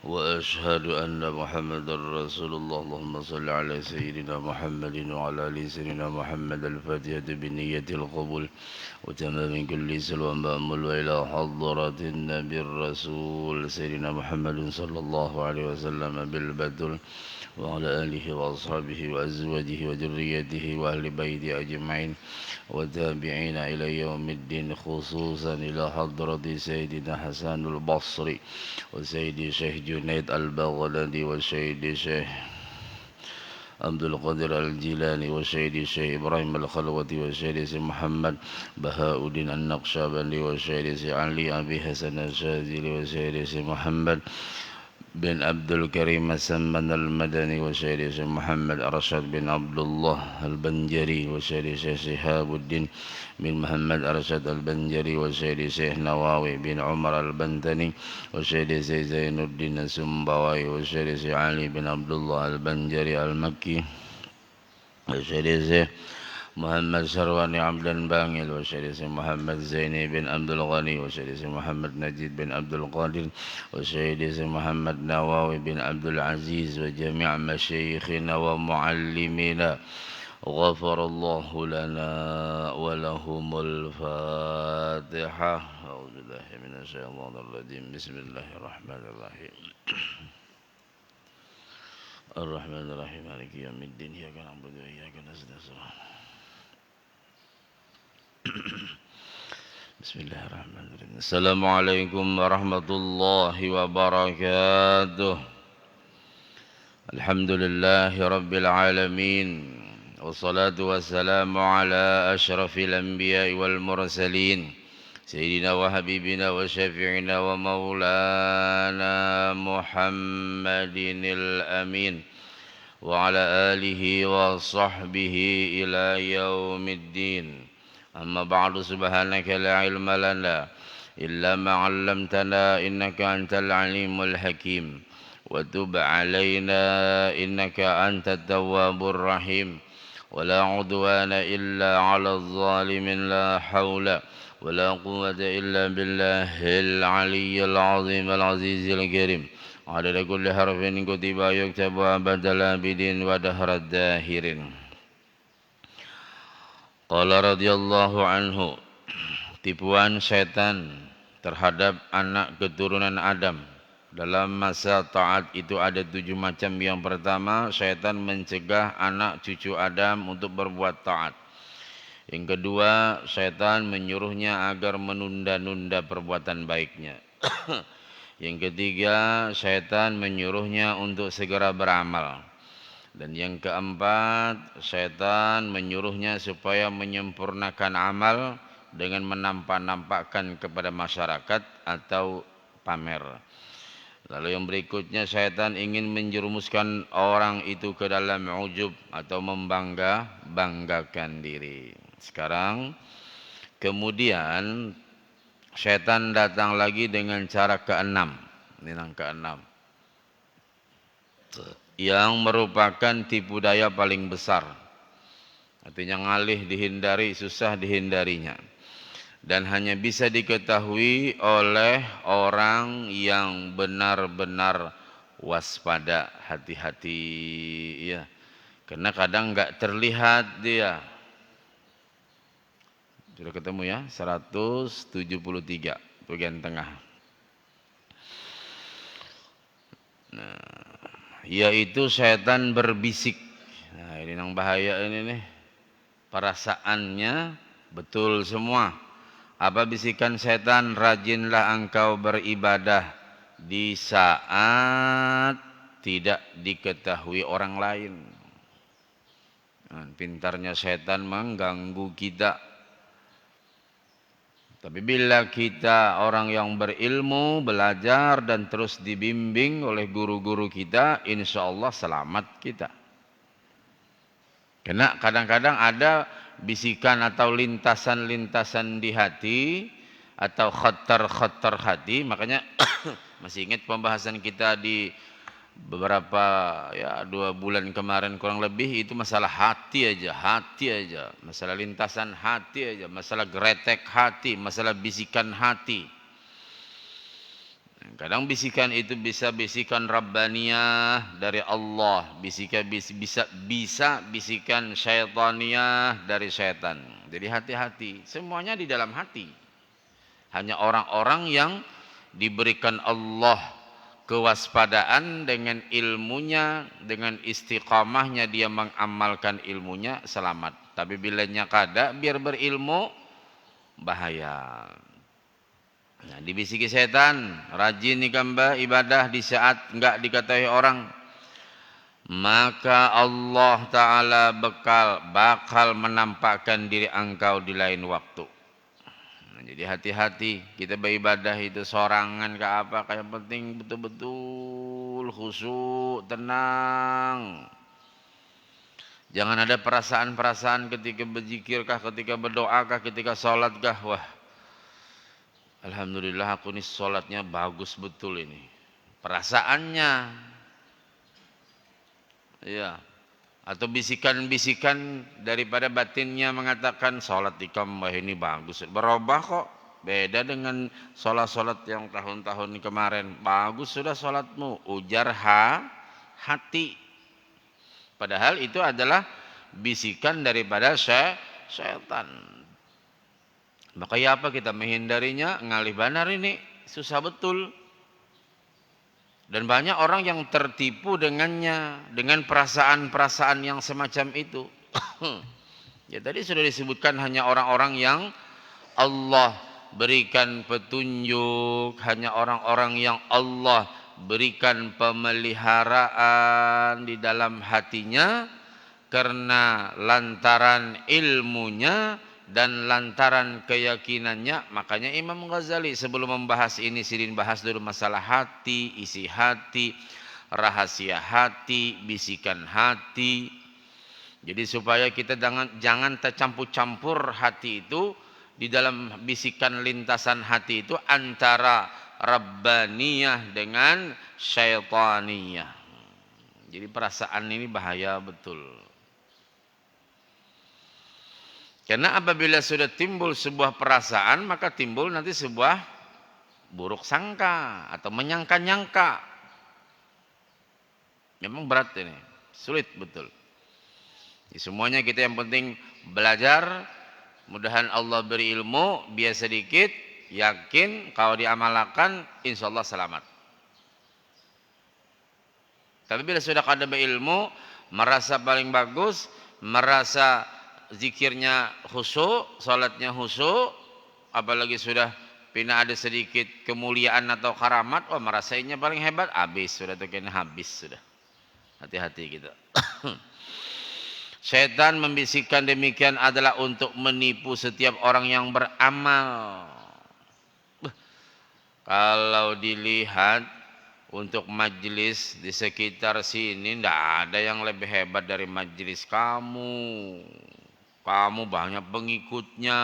وأشهد أن محمد رسول الله. اللهم صل على سيدنا محمد وعلى آل سيدنا محمد الفاتحة بنية القبول وتمام كل سلوى مأمول وإلى حضرة النبي الرسول سيدنا محمد صلى الله عليه وسلم بالبدل وعلى آله وأصحابه وأزواجه وذريته وأهل بيته أجمعين وتابعين إلى يوم الدين، خصوصا إلى حضرة سيدنا حسن البصري وسيدي شيخ جنيد البغدادي وسيدي شيخ عبد القادر الجيلاني وسيدي شيخ إبراهيم الخلوتي وسيدي شيخ محمد بهاء الدين النقشبندي وسيدي شيخ علي أبي حسن الشاذلي وسيدي شيخ محمد بن عبد الكريم السمان المدني وسيدي شيخ محمد أرشد بن عبد الله البنجري وسيدي شيخ شهاب الدين بن محمد أرشد البنجري وسيدي شيخ نواوي بن عمر البنتني وسيدي شيخ زين الدين السنبوي وسيدي شيخ علي بن عبد الله البنجري المكي وسيدي شيخ محمد سرواني عبد بانيل وسيدي محمد زيني بن عبد الغني وسيدي محمد نجيب بن عبد القادر وسيدي محمد نواوي بن عبد العزيز وجميع مشايخنا ومعلمينا، غفر الله لنا ولهم. الفاتحة. أعوذ بالله من الشيطان الرجيم. بسم الله الرحمن الرحيم. الرحمن الرحيم مالك يوم الدين إياك نعبد وإياك نستعين. Bismillahirrahmanirrahim. Assalamualaikum warahmatullahi wabarakatuh. Alhamdulillahi rabbil alamin. Wassalatu wassalamu ala ashrafil anbiya'i wal mursalin Sayyidina wa habibina wa syafi'ina wa maulana Muhammadinil amin wa ala alihi wa sahbihi ila yaumiddin. Amma ba'du, subhanaka la ilma lana illa ma 'allamtana innaka antal alimul hakim wa tub 'alaina innaka antat tawwabur rahim wa la 'udwana illa 'alal zalimin la haula wa la quwwata illa billahil 'aliyyil 'azim al 'azizil karim adada kulli harfin kutiba yuktabu abadal abidin wa dahrad dahirin. Qala radhiyallahu anhu, tipuan setan terhadap anak keturunan Adam dalam masa taat itu ada 7 macam. Yang pertama, setan mencegah anak cucu Adam untuk berbuat taat. Yang kedua, setan menyuruhnya agar menunda-nunda perbuatan baiknya. Yang ketiga, setan menyuruhnya untuk segera beramal. Dan yang keempat, setan menyuruhnya supaya menyempurnakan amal dengan menampak-nampakkan kepada masyarakat atau pamer. Lalu yang berikutnya, setan ingin menjerumuskan orang itu ke dalam ujub atau membanggakan diri. Sekarang, kemudian setan datang lagi dengan cara keenam. Ini yang keenam, yang merupakan tipu daya paling besar. Artinya ngalih dihindari, susah dihindarinya. Dan hanya bisa diketahui oleh orang yang benar-benar waspada, hati-hati ya. Karena kadang enggak terlihat dia. Sudah ketemu ya, 173 bagian tengah. Nah, yaitu setan berbisik. Nah, ini yang bahaya ini nih. Perasaannya betul semua. Apa bisikan setan? Rajinlah engkau beribadah di saat tidak diketahui orang lain. Nah, pintarnya setan mengganggu kita. Tapi bila kita orang yang berilmu, belajar dan terus dibimbing oleh guru-guru kita, insya Allah selamat kita. Karena kadang-kadang ada bisikan atau lintasan-lintasan di hati atau khatar-khatar hati. Makanya masih ingat pembahasan kita di beberapa 2 bulan kemarin kurang lebih, itu masalah hati aja, masalah lintasan hati aja, masalah geretek hati, masalah bisikan hati. Kadang bisikan itu bisa bisikan Rabbaniyah dari Allah, bisa bisikan syaitaniyah dari syaitan. Jadi hati-hati, semuanya di dalam hati. Hanya orang-orang yang diberikan Allah kewaspadaan dengan ilmunya, dengan istiqamahnya dia mengamalkan ilmunya, selamat. Tapi bila kada biar berilmu, bahaya. Nah, dibisiki setan, rajin nikamba ibadah di saat enggak diketahui orang, maka Allah Ta'ala bakal menampakkan diri engkau di lain waktu. Nah, jadi hati-hati, kita beribadah itu sorangan ke apa, kayak penting betul-betul khusyuk, tenang. Jangan ada perasaan-perasaan ketika berzikirkah, ketika berdoakah, ketika sholatkah, wah alhamdulillah aku nih sholatnya bagus betul ini. Perasaannya. Ya. Atau bisikan-bisikan daripada batinnya mengatakan sholat ikam wah ini bagus. Berubah kok. Beda dengan sholat-sholat yang tahun-tahun kemarin. Bagus sudah sholatmu. Ujar hati. Padahal itu adalah bisikan daripada syaitan. Makanya apa kita menghindarinya? Ngalih banar ini susah betul. Dan banyak orang yang tertipu dengannya, dengan perasaan-perasaan yang semacam itu. Ya tadi sudah disebutkan hanya orang-orang yang Allah berikan petunjuk, hanya orang-orang yang Allah berikan pemeliharaan di dalam hatinya karena lantaran ilmunya dan lantaran keyakinannya. Makanya Imam Ghazali sebelum membahas ini sidin bahas dulu masalah hati, isi hati, rahasia hati, bisikan hati. Jadi supaya kita jangan tercampur-campur hati itu di dalam bisikan lintasan hati itu antara Rabbaniyah dengan Syaitaniyah. Jadi perasaan ini bahaya betul. Karena apabila sudah timbul sebuah perasaan, maka timbul nanti sebuah buruk sangka atau menyangka-nyangka. Memang berat ini, sulit betul. Jadi semuanya kita yang penting belajar, mudahan Allah beri ilmu, biasa sedikit, yakin kalau diamalkan insya Allah selamat. Tapi bila sudah kada berilmu, merasa paling bagus, merasa zikirnya khusyuk, salatnya khusyuk, apalagi sudah pina ada sedikit kemuliaan atau karamat, wah merasainya paling hebat, habis sudah tuh kena habis sudah. Hati-hati kita. Setan membisikkan demikian adalah untuk menipu setiap orang yang beramal. Kalau dilihat untuk majelis di sekitar sini tidak ada yang lebih hebat dari majelis kamu. Kamu banyak pengikutnya,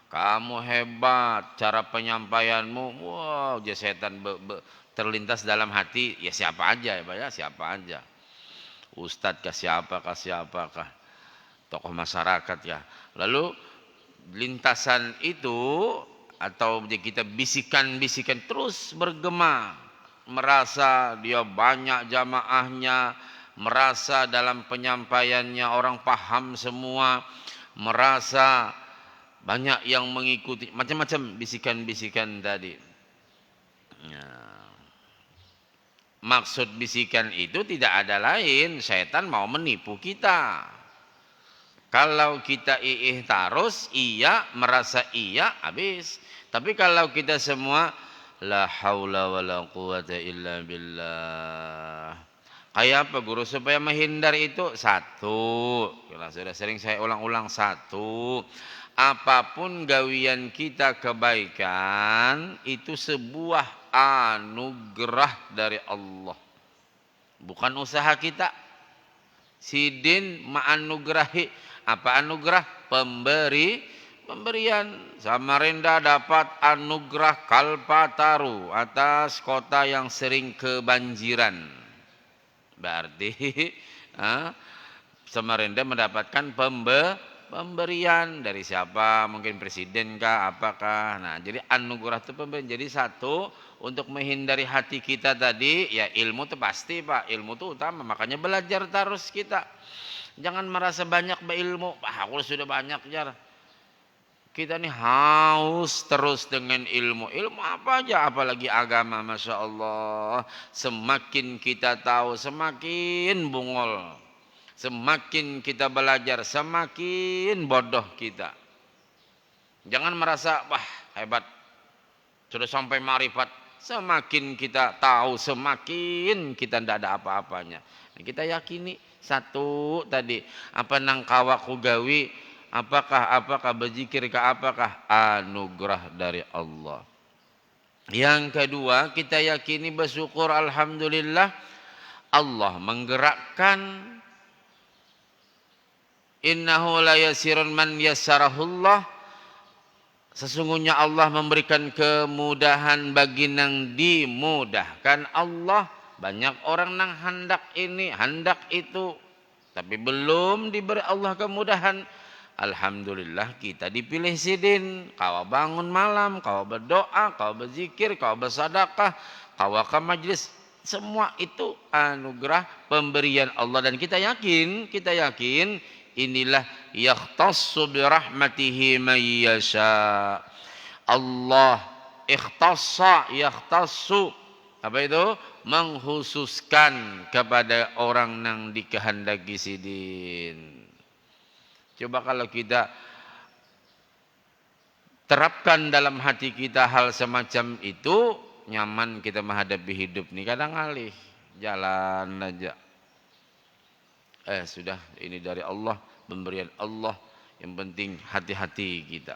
kamu hebat, cara penyampaianmu, wow, setan terlintas dalam hati, ya siapa aja ya Pak ya, siapa aja. Ustadz kah siapakah, tokoh masyarakat ya. Lalu lintasan itu atau kita bisikan-bisikan terus bergema, merasa dia banyak jamaahnya, merasa dalam penyampaiannya orang paham semua, merasa banyak yang mengikuti, macam-macam bisikan-bisikan tadi. Ya. Maksud bisikan itu tidak ada lain, setan mau menipu kita. Kalau kita terus, iya, merasa iya, habis. Tapi kalau kita semua la haula wala quwata illa billah. Kayak apa guru supaya menghindar itu? Satu, sudah sering saya ulang-ulang, satu, apapun gawian kita kebaikan itu sebuah anugerah dari Allah, bukan usaha kita. Sidin ma'anugerahi. Apa anugerah? Pemberian. Samarinda dapat anugerah Kalpataru atas kota yang sering kebanjiran. Berarti Samarinda mendapatkan Pemberian dari siapa? Mungkin presiden kah? Apakah? Nah, jadi anugerah itu pemberian. Jadi satu, untuk menghindari hati kita tadi, ya ilmu itu pasti Pak. Ilmu itu utama. Makanya belajar terus kita. Jangan merasa banyak berilmu. Aku sudah banyak jar. Kita nih haus terus dengan ilmu. Ilmu apa aja, apalagi agama, Masya Allah. Semakin kita tahu, semakin bungol. Semakin kita belajar, semakin bodoh kita. Jangan merasa, wah hebat, sudah sampai marifat. Semakin kita tahu, semakin kita tidak ada apa-apanya. Nah, kita yakini satu tadi, apa nang kawaku gawi, apakah berzikir ke apakah anugerah dari Allah. Yang kedua, kita yakini bersyukur alhamdulillah Allah menggerakkan. Innahu la yasirun man yassarahullah. Sesungguhnya Allah memberikan kemudahan bagi nang dimudahkan Allah. Banyak orang nang hendak ini, hendak itu, tapi belum diberi Allah kemudahan. Alhamdulillah kita dipilih sidin. Kau bangun malam, kau berdoa, kau berzikir, kau bersedekah, kau ke majlis. Semua itu anugerah pemberian Allah. Dan kita yakin inilah yakhtassu bi rahmatihi man yasha. Allah ikhtassa, yakhtassu, apa itu? Mengkhususkan kepada orang yang dikehendaki sidin. Coba kalau kita terapkan dalam hati kita hal semacam itu, nyaman kita menghadapi hidup nih. Kadang alih jalan aja. Sudah ini dari Allah, pemberian Allah. Yang penting hati-hati kita.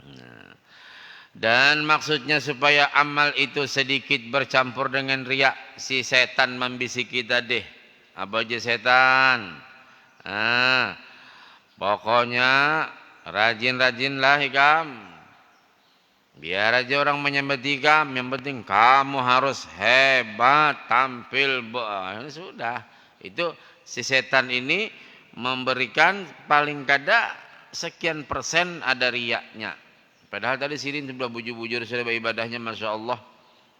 Nah, dan maksudnya supaya amal itu sedikit bercampur dengan riak. Si setan membisik kita deh. Apa aja setan? Pokoknya rajin-rajinlah ikam. Biar aja orang menyembah ikam. Yang penting kamu harus hebat, tampil. Sudah. Itu si setan ini memberikan paling kada sekian persen ada riaknya. Padahal tadi sirin sudah bujur-bujur sudah beribadahnya, Masya Allah.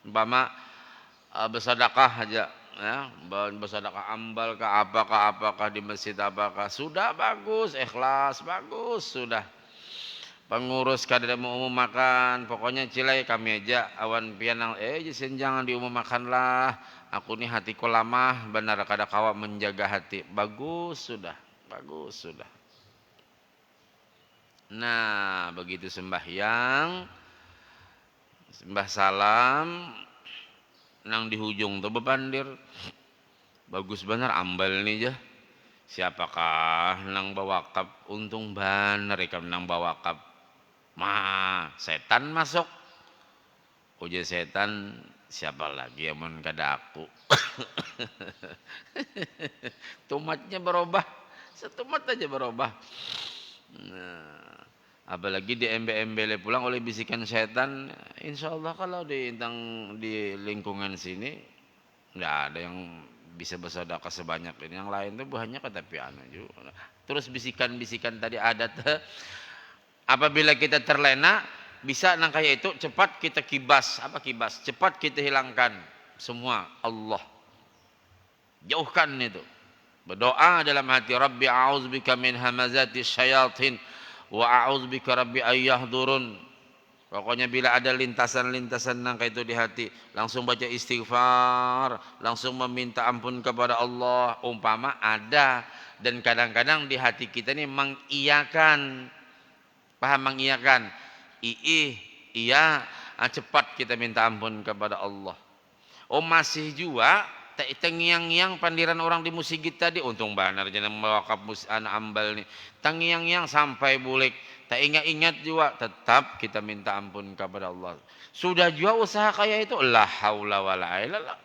Umpama bersedekah aja, ya, bersedekah ambal ke apakah di masjid apakah, sudah bagus, ikhlas bagus sudah. Pengurus kada mau umum makan, pokoknya cilai kami aja awan pianang jisen jangan diumum makan lah. Aku nih hatiku lamah, benar kada kawa menjaga hati. Bagus sudah, bagus sudah. Nah, begitu sembahyang, sembah salam, nang di hujung tuh bebandir. Bagus benar ambal nih ya. Siapakah nang bawakap? Untung benar ikam nang bawakap. Setan masuk. Uja setan, siapa lagi yang mun kada aku. Tumatnya berubah. Setumat aja berubah. Nah, apalagi di embel-embele pulang oleh bisikan setan. Insya Allah kalau di lingkungan sini nggak ada yang bisa bersedekah sebanyak ini. Yang lain tuh buahnya ketapian juga. Terus bisikan-bisikan tadi ada tuh. Apabila kita terlena, bisa nang kayak itu cepat kita kibas. Apa kibas? Cepat kita hilangkan semua. Allah jauhkan itu. Berdoa dalam hati, Rabbi a'udzubika min hamazati syayatin wa a'udzubika Rabbi ayyahdurun. Pokoknya bila ada lintasan-lintasan nang kayak itu di hati, langsung baca istighfar, langsung meminta ampun kepada Allah. Umpama ada, dan kadang-kadang di hati kita ini mengiyakan. Paham mengiyakan? Iya, cepat kita minta ampun kepada Allah. Masih juga tengiang-yang pandiran orang di musigit tadi, untung benar jangan mewakaf anak ambal nih. Tengiang-yang sampai bulik, tak ingat-ingat juga, tetap kita minta ampun kepada Allah. Sudah juga usaha kayak itu, la haula wala ilallah.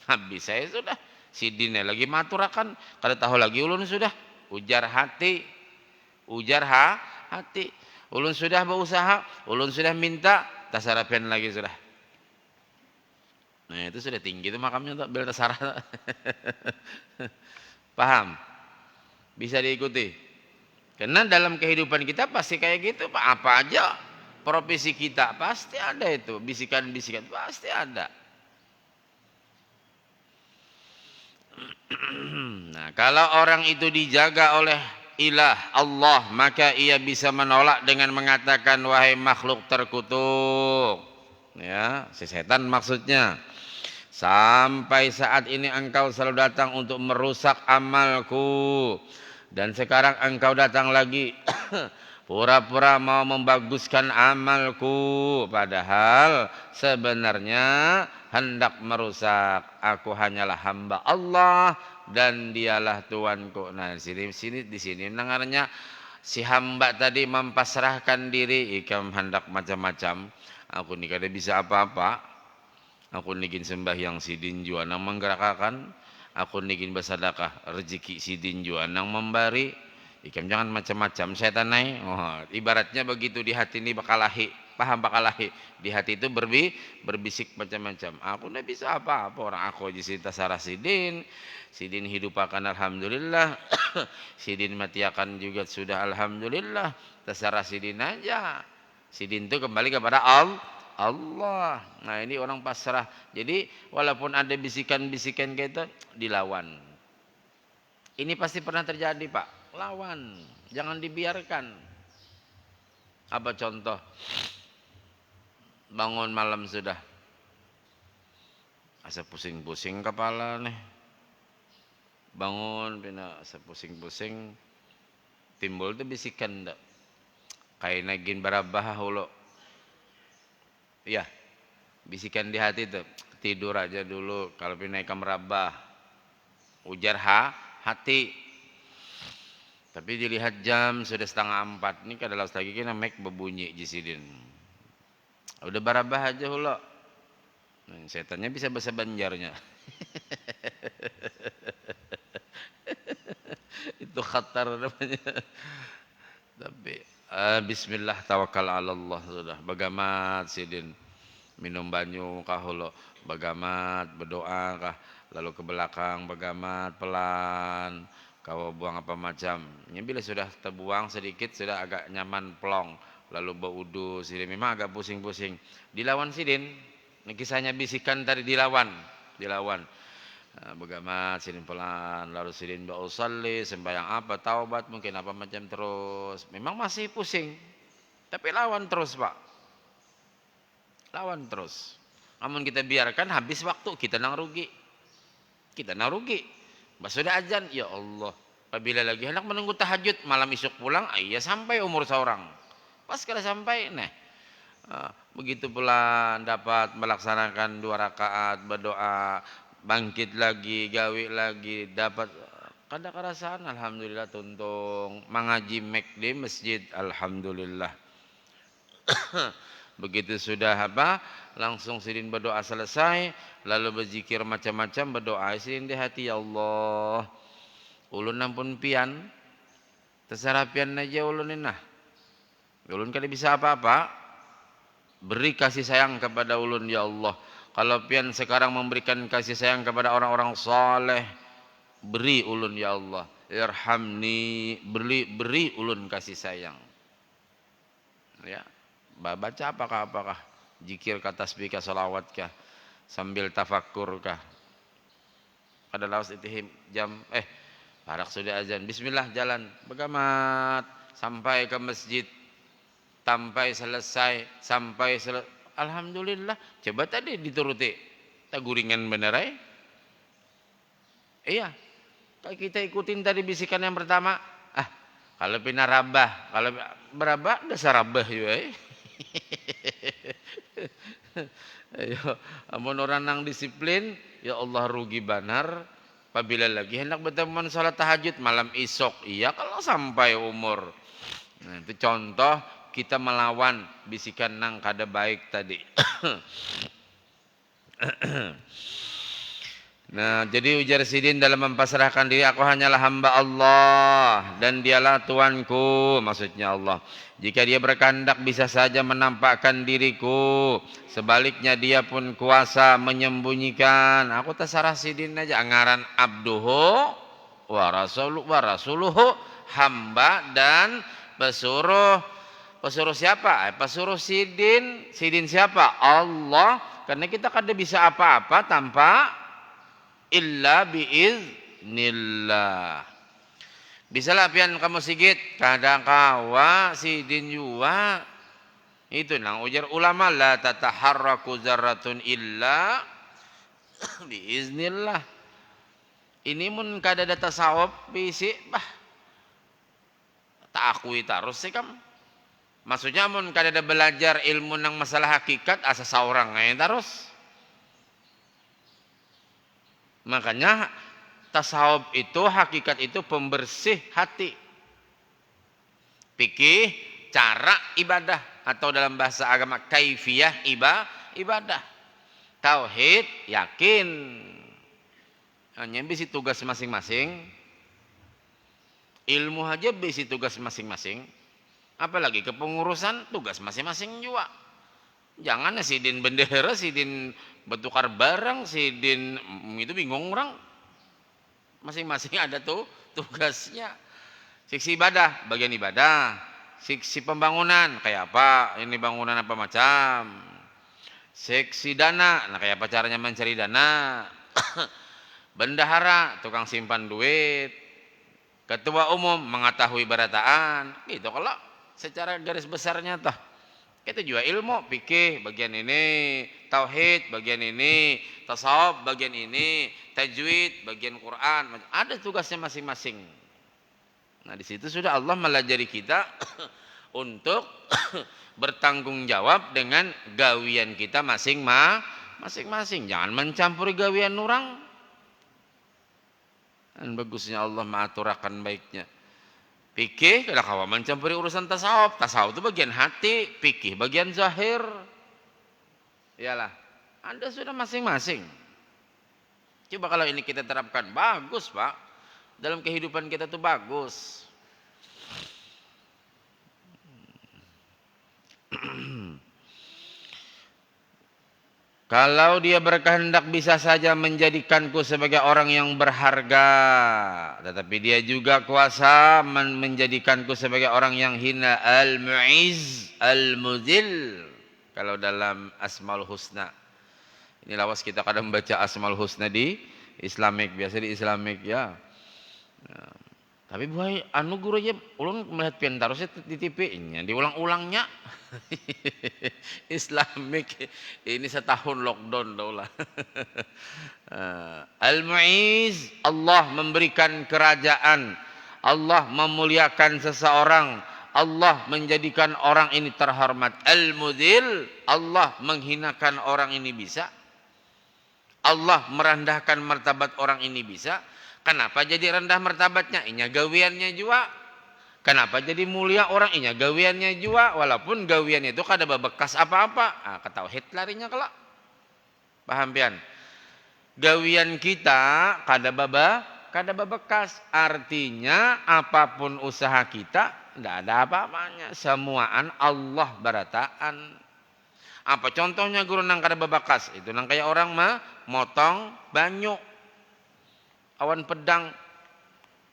Habis saya sudah, sidine lagi maturakan, kada tahu lagi ulun sudah ujar hati. Ulun sudah berusaha, ulun sudah minta, tasarapian lagi sudah. Nah itu sudah tinggi itu makamnya tuh, bel tasarah. Paham? Bisa diikuti. Karena dalam kehidupan kita pasti kayak gitu, Pak. Apa aja profesi kita pasti ada itu, bisikan-bisikan pasti ada. Nah, kalau orang itu dijaga oleh ilah Allah, maka ia bisa menolak dengan mengatakan wahai makhluk terkutuk. Ya, si setan maksudnya. Sampai saat ini engkau selalu datang untuk merusak amalku. Dan sekarang engkau datang lagi pura-pura mau membaguskan amalku, padahal sebenarnya hendak merusak. Aku hanyalah hamba Allah dan dialah Tuanku. Nah, di sini dengarnya si hamba tadi mempasrahkan diri, ikam hendak macam-macam. Aku ni kada bisa apa-apa. Aku nikin sembahyang sidin jua nang menggerakkan. Aku nikin bersedekah rezeki sidin jua nang memberi. Ikam jangan macam-macam setan nai. Oh, ibaratnya begitu di hati ini bakalahi, paham bakalahi. Di hati itu berbisik macam-macam. Aku ndak bisa apa-apa, orang aku aja cerita sarah sidin. Sidin hidup akan alhamdulillah. Sidin mati akan juga sudah alhamdulillah. Terserah sidin aja. Sidin itu kembali kepada Allah. Nah, ini orang pasrah. Jadi walaupun ada bisikan-bisikan kayak itu, dilawan. Ini pasti pernah terjadi, Pak. Lawan, jangan dibiarkan. Apa contoh? Bangun malam sudah, asa pusing-pusing kepala nih. Bangun, pina asa pusing-pusing. Timbul tuh bisikan dak. Kayak nagin barabah ulo. Ya, bisikan di hati tuh. Tidur aja dulu, kalau pina ikam merabah. Ujar hati. Tapi dilihat jam sudah 3:30. Ini kada laus lagi kena mek berbunyi jisidin. Udah barabah aja hula. Nah, setannya bisa bahasa Banjarnya. Itu khatar namanya. Tapi bismillah tawakal ala Allah sudah. Bagamat sidin minum banyu kah hula. Bagamat berdoa kah. Lalu ke belakang bagamat pelan. Kau buang apa macam. Ini bila sudah terbuang sedikit sudah agak nyaman plong. Lalu berwudu sidin memang agak pusing-pusing. Dilawan sidin. Ini kisahnya bisikan tadi dilawan. Bagamat sidin pelan. Lalu sidin ba'usalli. Sembahyang apa. Taubat mungkin apa macam terus. Memang masih pusing. Tapi lawan terus, Pak. Lawan terus. Namun kita biarkan habis waktu. Kita nang rugi. Sudah azan, ya Allah. Apabila lagi hendak menunggu tahajud, malam isuk pulang, iya sampai umur seorang. Pas kada sampai, begitu pula dapat melaksanakan 2 rakaat, berdoa, bangkit lagi, gawe lagi, dapat kada kerasaan, alhamdulillah tuntung. Mengaji mek di masjid, alhamdulillah. Begitu sudah langsung sidin berdoa selesai, lalu berzikir macam-macam, berdoa sidin di hati, ya Allah, ulun ampun pian, terserah pian aja ulun ini. Ulun kada bisa apa-apa, beri kasih sayang kepada ulun, ya Allah. Kalau pian sekarang memberikan kasih sayang kepada orang-orang saleh, beri ulun, ya Allah. Irhamni, beri ulun kasih sayang. Ya, baca apakah zikir kah, tasbih kah, salawat kah, sambil tafakkur kah. Ada lawas itihim jam parak sudah azan, bismillah jalan begamat sampai ke masjid, selesai alhamdulillah. Coba tadi dituruti taguringan benerai. Iya, kita ikutin tadi bisikan yang pertama. Kalau pina rabah, kalau berabah dasar rabah juga. Ayo, amun orang nang disiplin, ya Allah rugi banar. Apabila lagi hendak berteman salat tahajud malam isok, iya kalau sampai umur. Nah, itu contoh kita melawan bisikan nang kada baik tadi. Nah, jadi ujar sidin dalam mempasrahkan diri, aku hanyalah hamba Allah dan dialah Tuanku, maksudnya Allah. Jika dia berkehendak bisa saja menampakkan diriku, sebaliknya dia pun kuasa menyembunyikan. Aku terserah sidin aja, angaran abduhu wa rasuluhu hamba dan pesuruh. Pesuruh siapa? Pesuruh sidin. Sidin siapa? Allah. Karena kita kada bisa apa-apa tanpa illa biiznillah. Bisalah pian kamu sigit, kadang kawa sidin jua. Itu nang ujar ulama, la tataharraku zarratun illa biiznillah. Ini mun kada ada tasawuf bisi bah tak akui terus sih kam. Maksudnya mun kada ada belajar ilmu nang masalah hakikat asa saurang aja terus. Makanya tasawuf itu hakikat itu pembersih hati. Fikih cara ibadah atau dalam bahasa agama kaifiyah ibadah. Tauhid yakin. Hanya bisi tugas masing-masing. Ilmu aja bisi tugas masing-masing. Apalagi kepengurusan tugas masing-masing juga. Jangan sidin bendera, sidin bertukar barang, sidin itu bingung orang. Masing-masing ada tuh tugasnya. Seksi ibadah, bagian ibadah. Seksi pembangunan, kayak apa? Ini bangunan apa macam? Seksi dana, nah kayak apa caranya mencari dana? Bendahara, tukang simpan duit. Ketua umum mengetahui berataan. Gitu kalau secara garis besarnya toh. Kita juga ilmu, fikih bagian ini, tauhid bagian ini, tasawuf bagian ini, tajwid bagian Quran. Ada tugasnya masing-masing. Nah di situ sudah Allah melajari kita untuk bertanggung jawab dengan gawian kita masing-masing. Jangan mencampuri gawian orang. Dan bagusnya Allah mengaturakan baiknya. Fikih kada kawa mencampuri urusan tasawuf. Tasawuf itu bagian hati, fikih bagian zahir. Iyalah, Anda sudah masing-masing. Coba kalau ini kita terapkan, bagus Pak. Dalam kehidupan kita tuh bagus. Kalau dia berkehendak bisa saja menjadikanku sebagai orang yang berharga. Tetapi dia juga kuasa menjadikanku sebagai orang yang hina. Al-Mu'iz, Al-Muzil. Kalau dalam Asmaul Husna. Ini lawas kita kadang baca Asmaul Husna di Islamik. Biasa di Islamik ya. Nah, tapi buai anu guru aja ulun melihat pintarusnya di TV-nya. Diulang-ulangnya. Islamik ini setahun lockdown daulah. Al-Mu'iz, Allah memberikan kerajaan, Allah memuliakan seseorang, Allah menjadikan orang ini terhormat. Al-Mudhil, Allah menghinakan orang ini bisa, Allah merendahkan martabat orang ini bisa. Kenapa jadi rendah martabatnya? Inya gawiannya juga. Kenapa jadi mulia orang inya gawiannya juga, walaupun gawiannya itu kada bebekas apa-apa. Ah, ketauhid larinya kelak. Paham pian? Gawian kita kada bebekas. Artinya apapun usaha kita ndak ada apa-apanya. Semuaan Allah berataan. Apa contohnya guru nang kada bebekas? Itu nang kayak orang mah motong banyu. Awan pedang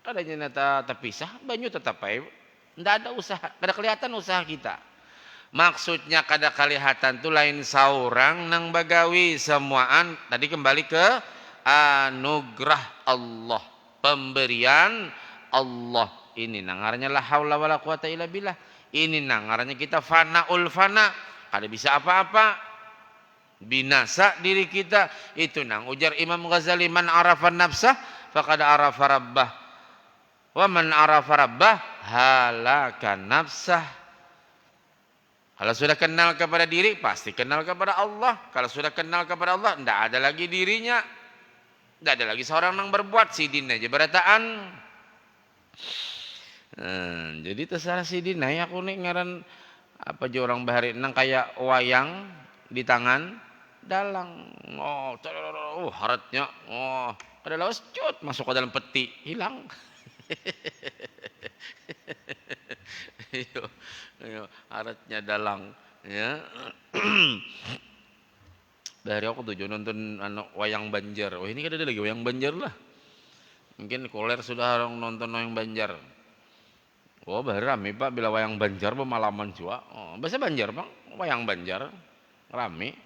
kadanya terpisah, banyu tetap aja. Tidak ada usaha, kada kelihatan usaha kita. Maksudnya kada kelihatan tu lain saurang nang bagawi semuaan. Tadi kembali ke anugerah Allah, pemberian Allah. Ini nangarnya la haula wala quwata illa billah. Ini nangarnya kita fanaul fana, kada bisa apa-apa. Binasa diri kita. Itu nang ujar Imam Ghazali, man arafa nafsah faqad arafa rabbah. Wa man arafa rabbah halaka nafsah. Kalau sudah kenal kepada diri pasti kenal kepada Allah. Kalau sudah kenal kepada Allah tidak ada lagi dirinya. Tidak ada lagi seorang yang berbuat, sidin aja berataan. Jadi terserah sidin aja aku nih ngaran apa aja orang bahari nang kayak wayang di tangan dalang. Haratnya ada lawas cut masuk ke dalam peti hilang. Aratnya dalang ya. Dari aku tuh nonton wayang Banjar. Oh ini kan ada lagi wayang Banjar lah. Mungkin koler sudah orang nonton wayang Banjar. Oh rame Pak bila wayang Banjar pemalaman juga. Oh, bahasa Banjar Pak, wayang Banjar rame.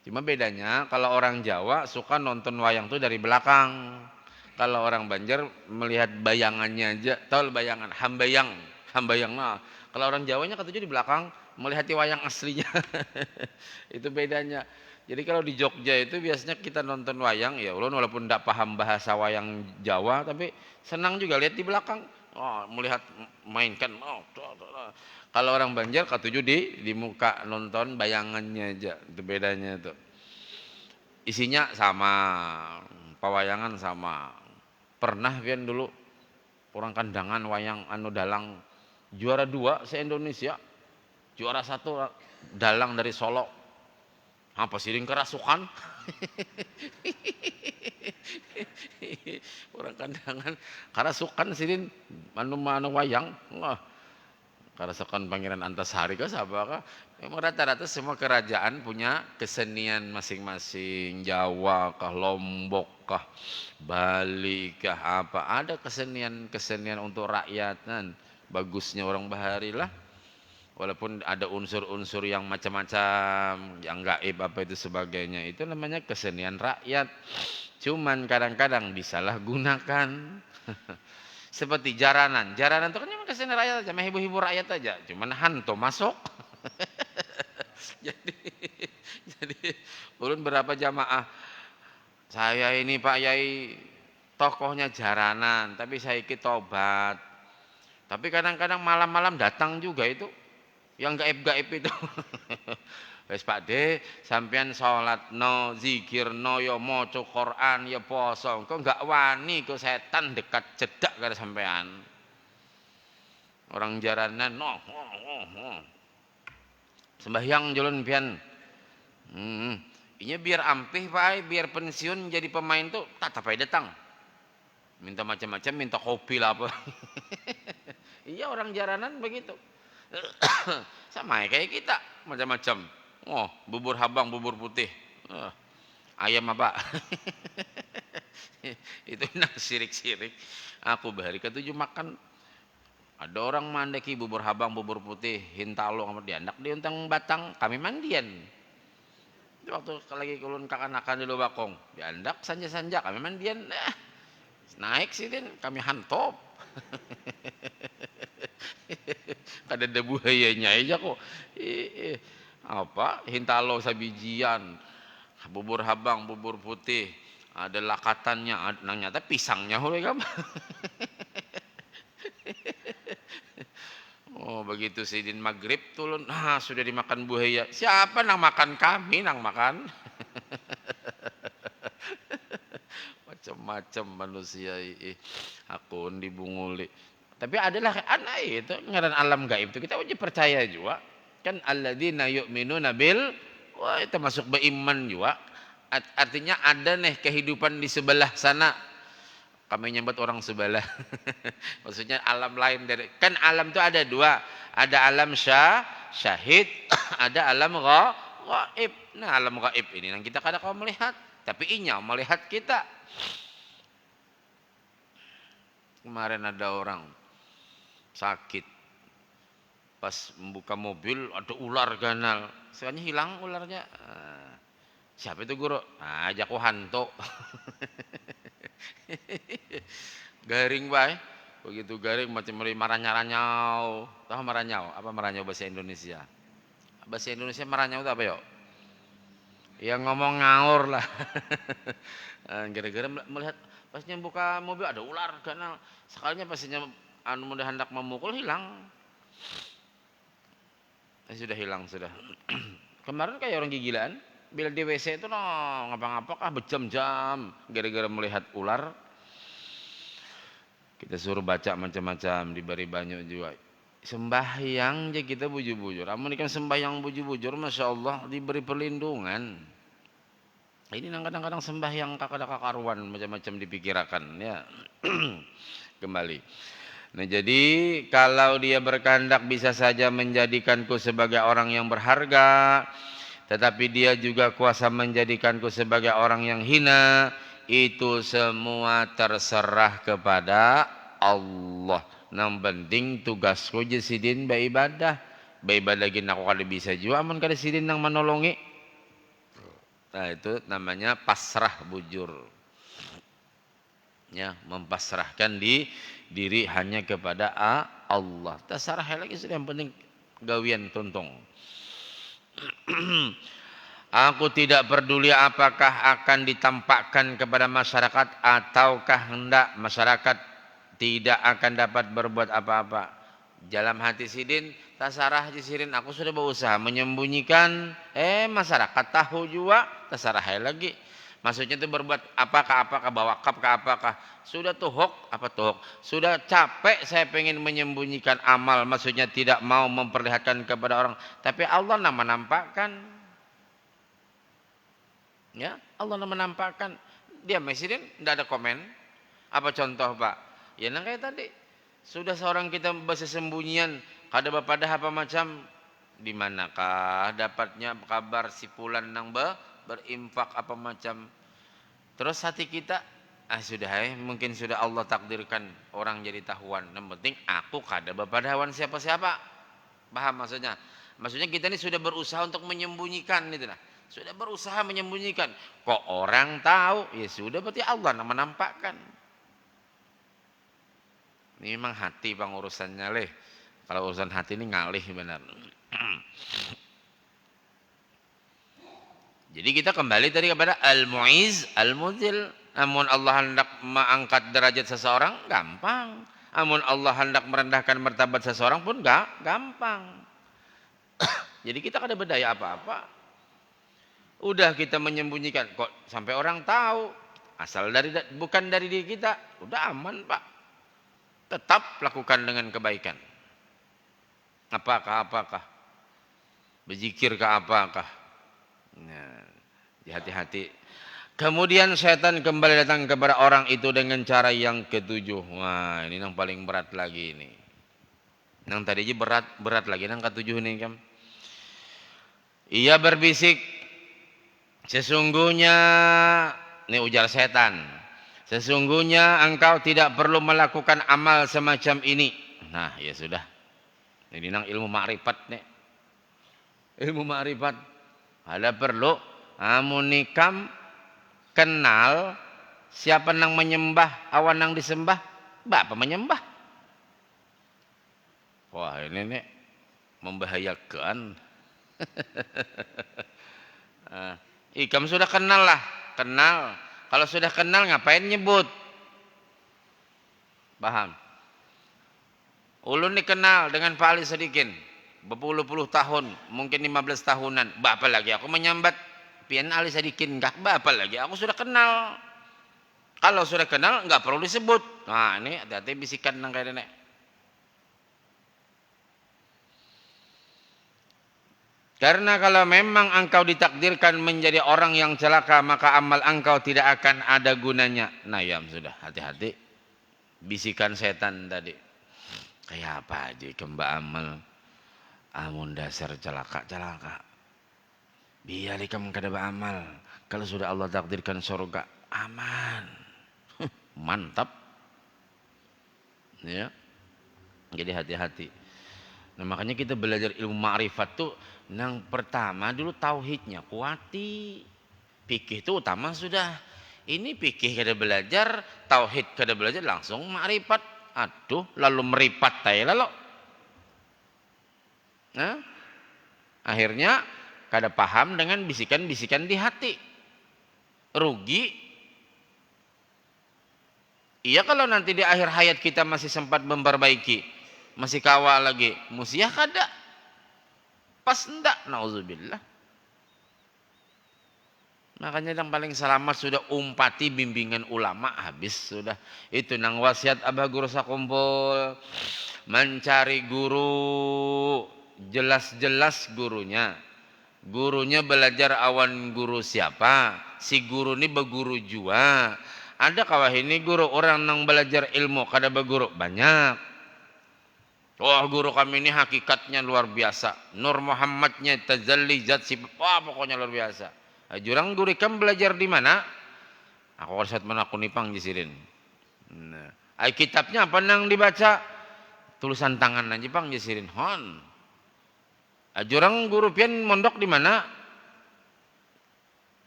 Cuma bedanya kalau orang Jawa suka nonton wayang tuh dari belakang. Kalau orang Banjar melihat bayangannya aja, tahu bayangan, hambayang, hambayang. Nah, kalau orang Jawanya ketujuh di belakang melihat wayang aslinya. Itu bedanya. Jadi kalau di Jogja itu biasanya kita nonton wayang ya, ulun walaupun tidak paham bahasa wayang Jawa, tapi senang juga lihat di belakang. Oh, melihat mainkan. Oh, kalau orang Banjar ketujuh di muka nonton bayangannya aja. Itu bedanya tuh. Isinya sama, pewayangan sama. Pernah Vian dulu orang kandangan wayang anu dalang juara 2 se-Indonesia. Juara 1 dalang dari Solo. Apa sih kerasukan? Orang kandangan kerasukan sih anu wayang. Wah, kerasukan Pangeran Antasari kah siapa kah? Memang rata-rata semua kerajaan punya kesenian masing-masing. Jawa kah, Lombok kah, Bali kah, apa ada kesenian untuk rakyat kan. Bagusnya orang Bahari lah. Walaupun ada unsur-unsur yang macam-macam, yang gaib apa itu sebagainya, itu namanya kesenian rakyat. Cuman kadang-kadang disalahgunakan. Seperti jaranan. Jaranan itu kan memang kesenian rakyat aja, menghibur-hibur rakyat aja. Cuman hantu masuk. jadi ulun berapa jamaah. Saya ini Pak Yai tokohnya jaranan, tapi saya ikut tobat. Tapi kadang-kadang malam-malam datang juga itu. Yang gaib-gaib itu. Wes Pak De, sampean salat no, zikir no, ya maca Quran, ya poso. Kok enggak wani kok setan dekat cedak karo sampean. Orang jaranan no. Sembahyang jalan pian. Ini biar ampih Pak, biar pensiun jadi pemain tuh tak tapai datang. Minta macam-macam, minta kopi lah apa. Iya orang jaranan begitu. Sama kayak kita macam-macam. Oh, bubur habang, bubur putih. Ayam apa? Itu nak sirik-sirik. Aku bahari ketujuh makan. Ada orang mandeki bubur habang, bubur putih, hintalo sama dianak di untang batang, kami mandian. Waktu lagi kulun kakan-kakan di Lubakong, diandak sanja-sanja kami mandian. Naik sih kami hantop. Ada buayanya aja kok. Apa hintalo sabijian, bubur habang, bubur putih, ada lakatannya, nyata pisangnya oleh kamu. Oh begitu sidin maghrib tulun, sudah dimakan buaya. Siapa nang makan, kami nang makan. Macam-macam manusia akun dibunguli. Tapi adalah anak itu ngaran alam gaib itu kita wajib percaya juga. Kan alladzina yu'minuna bil, wah itu masuk beriman juga. Artinya ada nih kehidupan di sebelah sana. Kami nyebut orang sebelah. Maksudnya alam lain dari, kan alam itu ada dua. Ada alam syahid, ada alam gaib. Nah, alam gaib ini yang kita kadang kau melihat, tapi inya melihat kita. Kemarin ada orang sakit. Pas membuka mobil ada ular ganal. Sekarang hilang ularnya. Siapa itu guru? Ajak aku hantu. Garing bae. Begitu garing macam maranyau. Tahu maranyau? Apa maranyau bahasa Indonesia? Bahasa Indonesia maranyau itu apa yuk? Ya ngomong ngaur lah. Gara-gara melihat pasnya buka mobil ada ular ganal. Sekalinya pasnya anu mudah hendak memukul hilang. Sudah hilang sudah. Kemarin kayak orang gigilan. Bila di WC itu ngapa-ngapa berjam-jam gara-gara melihat ular. Kita suruh baca macam-macam, diberi banyak juga. Sembahyang aja kita bujur-bujur. Amun ikan sembahyang bujur-bujur, masya Allah diberi perlindungan. Ini kadang-kadang sembahyang kakak-kakak karuan macam-macam dipikirkan ya. Kembali. Nah jadi kalau dia berkehendak bisa saja menjadikanku sebagai orang yang berharga, tetapi dia juga kuasa menjadikanku sebagai orang yang hina. Itu semua terserah kepada Allah. Nang penting tugasku je sidin beribadah. Beribadah gin aku kada bisa juga amun kada sidin nang menolongi. Nah itu namanya pasrah bujur. Ya, mempasrahkan diri hanya kepada Allah. Tasarah lagi sudah yang penting gawian tuntung. Aku tidak peduli apakah akan ditampakkan kepada masyarakat ataukah hendak masyarakat tidak akan dapat berbuat apa-apa. Dalam hati sidin, tasarah sidin, aku sudah berusaha menyembunyikan, masyarakat tahu juga, tasarah lagi. Maksudnya itu berbuat apakah bawa kap ke apakah. Sudah tuhok, apa tuhok? Sudah capek saya pengen menyembunyikan amal, maksudnya tidak mau memperlihatkan kepada orang. Tapi Allah nama nampakkan. Ya, Allah menampakkan. Dia presiden tidak ada komen. Apa contoh Pak? Ya nang kayak tadi. Sudah seorang kita bersembunyian, kada bapada apa macam, di manakah dapatnya kabar si fulan nang berinfak apa macam. Terus hati kita, sudah mungkin sudah Allah takdirkan orang jadi tahuan. Yang penting aku kada bapada hawan siapa-siapa. Paham maksudnya? Maksudnya kita ini sudah berusaha untuk menyembunyikan itu nah. Sudah berusaha menyembunyikan. Kok orang tahu? Ya sudah berarti Allah yang menampakkan. Ini memang hati bang urusannya leh. Kalau urusan hati ini ngalih benar. Jadi kita kembali tadi kepada al-mu'iz, al-muzil. Amun Allah hendak mengangkat derajat seseorang, gampang. Amun Allah hendak merendahkan martabat seseorang pun gampang. Jadi kita kada berdaya apa-apa. Udah kita menyembunyikan kok sampai orang tahu asal bukan dari diri kita, udah aman Pak. Tetap lakukan dengan kebaikan. Apakah berzikir ke apakah. Nah, hati-hati. Kemudian setan kembali datang kepada orang itu dengan cara yang ketujuh. Wah, ini yang paling berat lagi ini. Yang tadi aja berat lagi yang ketujuh nih kan. Ia berbisik, sesungguhnya, ini ujar setan, sesungguhnya engkau tidak perlu melakukan amal semacam ini. Nah ya sudah, ini nang ilmu ma'rifat nih. Ilmu ma'rifat ada perlu amunikam kenal siapa nang menyembah awan nang disembah, bapak menyembah. Wah ini nih membahayakan. Ikam sudah kenal lah, kenal. Kalau sudah kenal ngapain nyebut? Paham? Ulun nih kenal dengan Pak Ali Sadikin berpuluh-puluh tahun, mungkin 15 tahunan. Bapak lagi aku menyambat pian Ali Sadikin enggak? Bapak lagi aku sudah kenal. Kalau sudah kenal enggak perlu disebut. Nah ini hati-hati bisikan nang kayak nenek. Karena kalau memang engkau ditakdirkan menjadi orang yang celaka, maka amal engkau tidak akan ada gunanya. Nah ya sudah, hati-hati. Bisikan setan tadi. Kayak apa aja kembak amal. Amun dasar celaka. Biar ikam kada beramal. Kalau sudah Allah takdirkan surga, aman. Mantap. Ya. Jadi hati-hati. Nah makanya kita belajar ilmu ma'rifat tuh. Yang pertama dulu tauhidnya kuati. Fikih itu utama sudah. Ini fikih kada belajar, tauhid kada belajar langsung ma'rifat. Aduh, lalu meripat tay lalu. Nah, akhirnya kada paham dengan bisikan-bisikan di hati. Rugi. Iya kalau nanti di akhir hayat kita masih sempat memperbaiki, masih kawal lagi, musiah kada. Pas enggak, na'udzubillah. Makanya yang paling selamat sudah umpati bimbingan ulama habis sudah. Itu nang wasiat abah guru sakumpul. Mencari guru, jelas-jelas gurunya. Gurunya belajar awan guru siapa? Si guru ini beguru jua. Ada kawah ini guru orang nang belajar ilmu kada beguru banyak. Wah guru kami ini hakikatnya luar biasa. Nur Muhammadnya tazalli zat sifat. Wah pokoknya luar biasa. Jurang guru ikam belajar di mana? Aku harus mana aku nipang jisirin. Nah, kitabnya apa nang dibaca? tulisan tangan aja bang jasirin hon. Ajurang guru pian mondok di mana?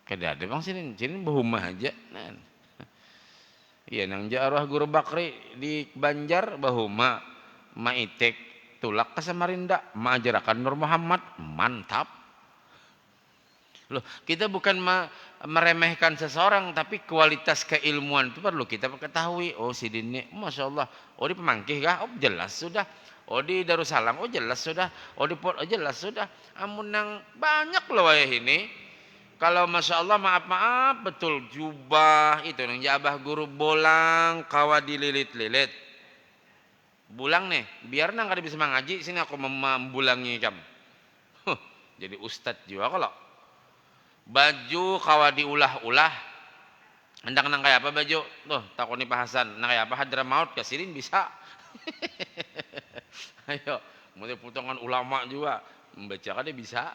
Kada ada bang sinin bahumah aja. Nah. Iya nang arwah guru Bakri di Banjar bahuma maitek tulak ke Samarinda maajarakan Nur Muhammad mantap. Loh, kita bukan meremehkan seseorang, tapi kualitas keilmuan itu perlu kita ketahui. Oh si Dini, masya Allah. Oh di Pemangkih kah? Oh jelas sudah. Oh di Darussalam, oh jelas sudah. Oh di Port, oh jelas sudah. Amun nang banyak loh ayah ini. Kalau masya Allah maaf betul jubah itu nang jabah guru bolang kawa dililit-lilit. Bulang nih, biar nang kada bisa mengaji sini aku membulangi kamu. Jadi ustadz juga kalau baju kawa diulah-ulah. Hendak nang kayak apa baju? Tuh takoni Pak Hasan, nang kayak apa Hadramaut kasirin bisa. Ayo, mulai potongan ulama juga membaca kan dia bisa.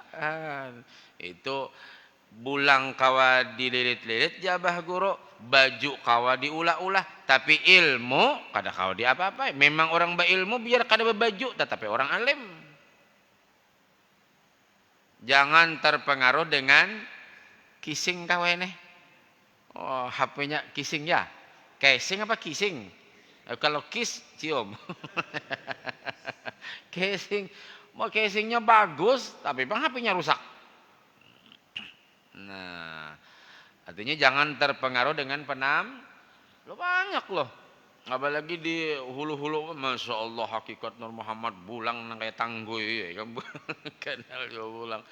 Itu bulang kawa dililit-lilit jabah guru, baju kawa diulah-ulah, tapi ilmu kada kawa di apa-apa. Memang orang berilmu biar kada berbaju, tetapi orang alim. Jangan terpengaruh dengan kissing kaweneh. Oh, HP-nya kissing ya. Casing apa kissing? Kalau kiss cium. Casing, mau casingnya bagus, tapi bang HP-nya rusak. Nah, artinya jangan terpengaruh dengan lo banyak loh. Apalagi di hulu-hulu, masya Allah hakikat Nur Muhammad bulang nang kayak tangguy ya, kenal juga bulang.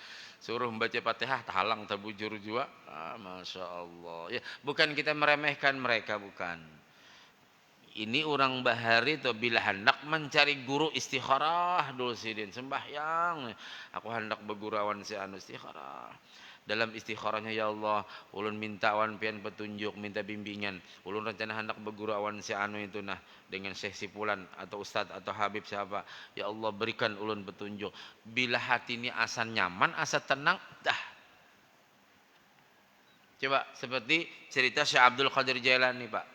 Suruh membaca Fatihah tahalang tabujur juga. Masya Allah. Ya, bukan kita meremehkan mereka, bukan. Ini orang bahari tuh bila hendak mencari guru istikharah dulu sidin sembahyang. Aku hendak bergurawan si anu istikharah. Dalam istikharahnya ya Allah, ulun minta awan pian petunjuk, minta bimbingan. Ulun rencana hendak berguru awan si anu itu nah dengan Syekh Sipulan atau Ustadz atau Habib siapa. Ya Allah berikan ulun petunjuk. Bila hati ini asa nyaman, asa tenang, dah. Coba seperti cerita Syekh Abdul Qadir Jailani, Pak.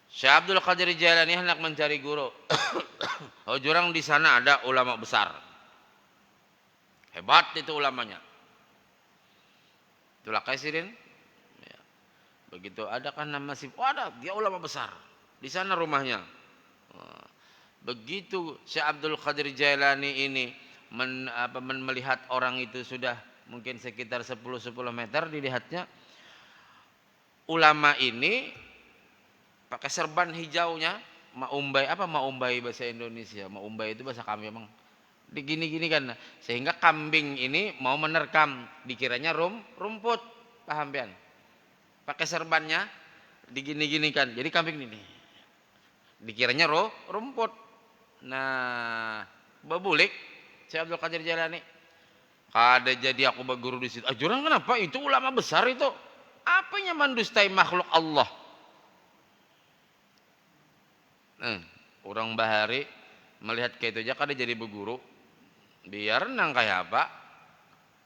Syekh Abdul Qadir Jailani hendak mencari guru. Oh, jurang di sana ada ulama besar. Hebat itu ulamanya. Itulah kasirin. Ya. Begitu ada kan nama si, ada dia ulama besar. Di sana rumahnya. Begitu Syekh Abdul Qadir Jailani ini melihat orang itu sudah mungkin sekitar 10 meter dilihatnya. Ulama ini pakai serban hijaunya, maumbai apa maumbai bahasa Indonesia. Maumbai itu bahasa kami emang. Digini-gini kan, sehingga kambing ini mau menerkam, dikiranya rumput, paham pian? Pakai serbannya digini-gini kan, jadi kambing ini dikiranya rumput. Nah, babulik Syekh Abdul Qadir Jailani, kada jadi aku berguru di situ. Jurang kenapa? Itu ulama besar itu. Apanya mendustai makhluk Allah? Orang bahari melihat kayak itu aja kada jadi berguru. Biar nang kayak apa?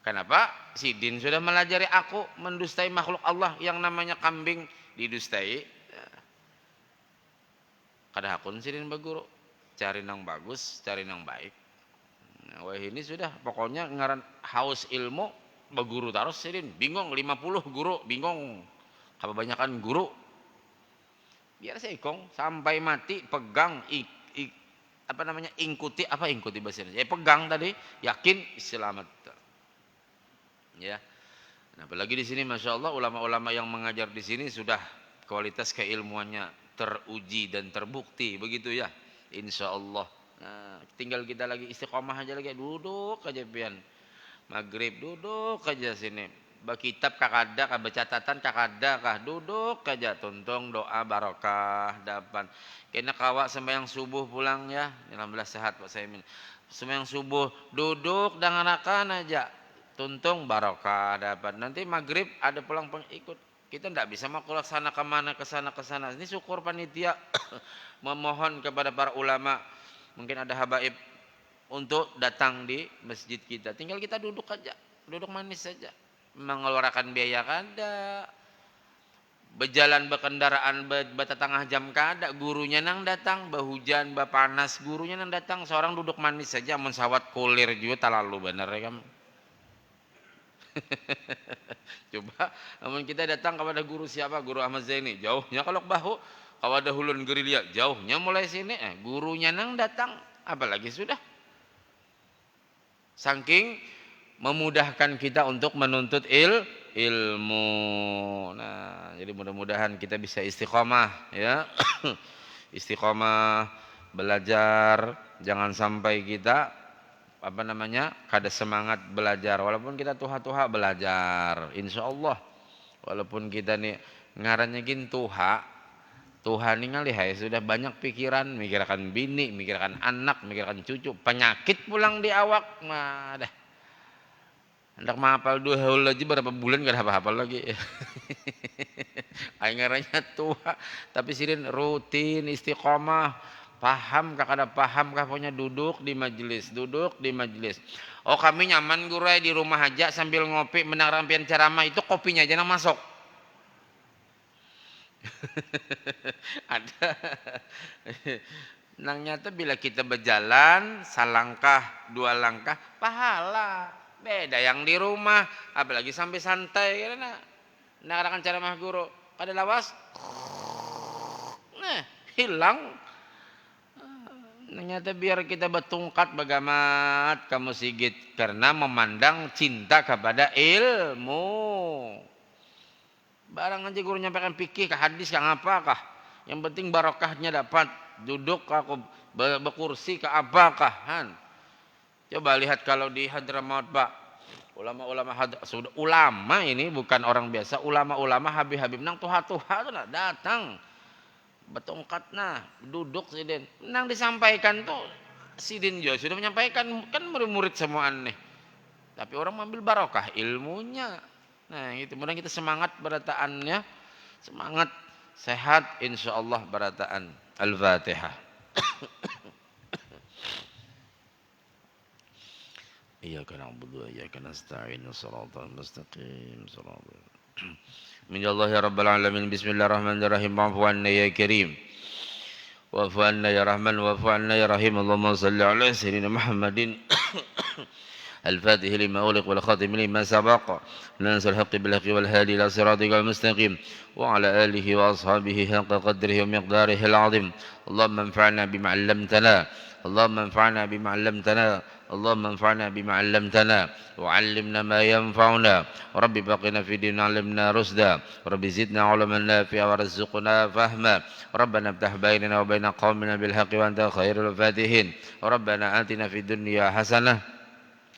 Kenapa? Si Din sudah melajari aku mendustai makhluk Allah yang namanya kambing didustai. Kada hakun si Din berguru. Cari nang bagus, cari nang baik. Nah, wah ini sudah pokoknya ngaran haus ilmu berguru terus si Din. Bingung 50 guru, bingung. Kebanyakan guru. Biar saya ikong sampai mati pegang apa namanya ingkuti bahasa Indonesia. Pegang tadi, yakin selamat. Ya. Nah, apalagi di sini masya Allah ulama-ulama yang mengajar di sini sudah kualitas keilmuannya teruji dan terbukti begitu ya. Insya Allah. Nah, tinggal kita lagi istiqomah aja lagi, duduk aja pian. Maghrib duduk aja sini. Bakitab kakada kah bercatatan kakada kah duduk aja tuntung doa barokah dapat. Kena kawa sembahyang subuh pulang ya. Alhamdulillah sehat Pak Saimin. Sembahyang subuh duduk dengan akan aja tuntung barokah dapat. Nanti maghrib ada pulang pengikut. Kita tidak bisa mau laksana kemana ke sana. Ini syukur panitia memohon kepada para ulama. Mungkin ada habaib untuk datang di masjid kita. Tinggal kita duduk aja, duduk manis saja. Mengeluarkan biaya kada, Berjalan berkendaraan bertetangah jam kada, gurunya nang datang, berhujan, berpanas, gurunya nang datang, seorang duduk manis saja, mensawat kulir juga terlalu benar ya kamu. Coba, namun kita datang kepada guru siapa? Guru Ahmad Zaini, jauhnya kalau bahu, kalau ada Hulun Gerilya, jauhnya mulai sini, gurunya nang datang, apalagi sudah. Saking memudahkan kita untuk menuntut ilmu. Nah, jadi mudah-mudahan kita bisa istiqomah ya. Istiqomah belajar, jangan sampai kita kada semangat belajar walaupun kita tuha-tuha belajar. Insyaallah walaupun kita nih ngarannya gin tuha Tuhan ini ngalih sudah banyak pikiran, mikirkan bini, mikirkan anak, mikirkan cucu, penyakit pulang di awak, mah dah. Hendak mahafal 2 haul aja berapa bulan gak ada hafal lagi. Aing ngarannya tua, tapi sirin rutin istiqomah, paham kah kada paham kah pokoknya duduk di majelis. Oh kami nyaman guru di rumah aja sambil ngopi menang rampian ceramah itu kopinya aja nang masuk. Ada nang nyata bila kita berjalan salangkah 2 langkah pahala beda yang di rumah apalagi sampai santai karena ngarang ceramah guru kada lawas hilang nang nyata biar kita bertungkat bagamat kamu sigit karena memandang cinta kepada ilmu. Barang aja guru nyampaikan fikih ke hadis ke apakah. Yang penting barokahnya dapat. Duduk aku berkursi ke apakah. Coba lihat kalau di Hadramaut Pak. Ulama ini bukan orang biasa. Ulama-ulama Habib-Habib nang tuha-tuha itu datang. Betongkat duduk sidin. Nang disampaikan tuh sidin juga sudah menyampaikan kan murid-murid semua aneh. Tapi orang mengambil barokah ilmunya. Nah itu mudah kita semangat berataannya, semangat sehat insyaallah berataan. Al-Fatihah. Iyyaka na'budu wa iyyaka nasta'in shiratal mustaqim shiratal Minallahi rabbil alamin bismillahirrahmanirrahim wa'fu 'anna ya karim wa'fu 'anna ya rahman wa'fu 'anna ya rahim Allahumma shalli 'ala sayyidina Muhammadin الفاتح لما أغلق والخاتم لما سبق ناصر الحق بالحق والهادي إلى صراطك المستقيم وعلى آله وأصحابه حق قدره ومقداره العظيم اللهم انفعنا بما علمتنا اللهم انفعنا بما علمتنا اللهم انفعنا بما علمتنا وعلمنا ما ينفعنا رب بقنا في دين علمنا رشدا رب زدنا علما نافعا وارزقنا فهما ربنا افتح بيننا وبين قومنا بالحق وأنت خير الفاتحين ربنا آتنا في الدنيا حسنة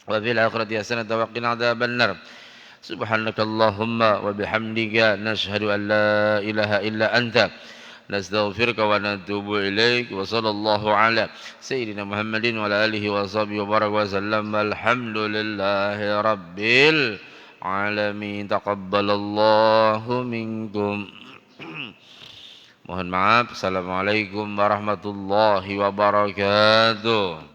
وفي الآخرة حسنة وقنا عذاب النار سبحانك اللهم وبحمدك نشهد أن لا إله إلا أنت نستغفرك ونتوب إليك وصلى الله على سيدنا محمد وعلى آله وصحبه وبارك وسلم الحمد لله رب العالمين تقبل الله منكم. Mohon maaf. Assalamualaikum warahmatullahi wabarakatuh.